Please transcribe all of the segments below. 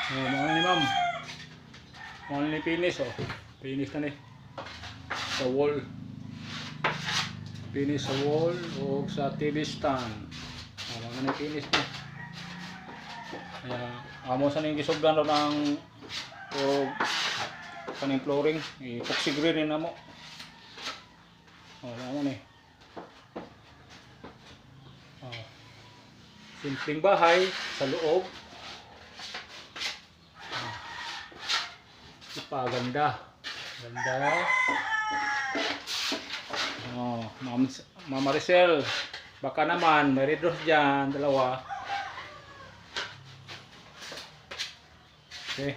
Mga ni ma'am. Mga ni finish oh. Finish na ni. Sa wall. Finish sa wall o sa TV stand. Mga ni finish na. Kaya amo sa ning gisugdan ro ng o kaning flooring, epoxy green na mo. Oh, ano ni. Oh. Simpleng bahay sa loob. Ipaganda. Ganda. Oh, Ma'am Maricel, baka naman may red rose dyan, dalawa. Okay.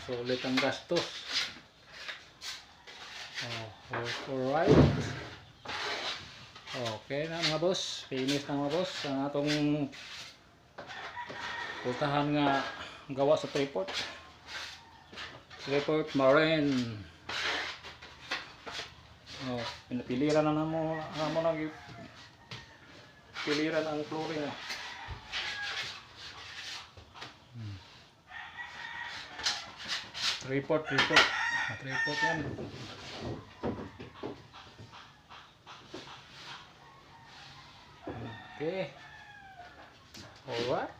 So, ulit ang gastos. Oh, alright. Okay na mga boss. Finish na mga boss. Ang atong putahan nga gawa sa tripod. Tripod marine. Oh, pinapiliran na mo nang piliran ang flooring. Tripod yan. Okay. Alright.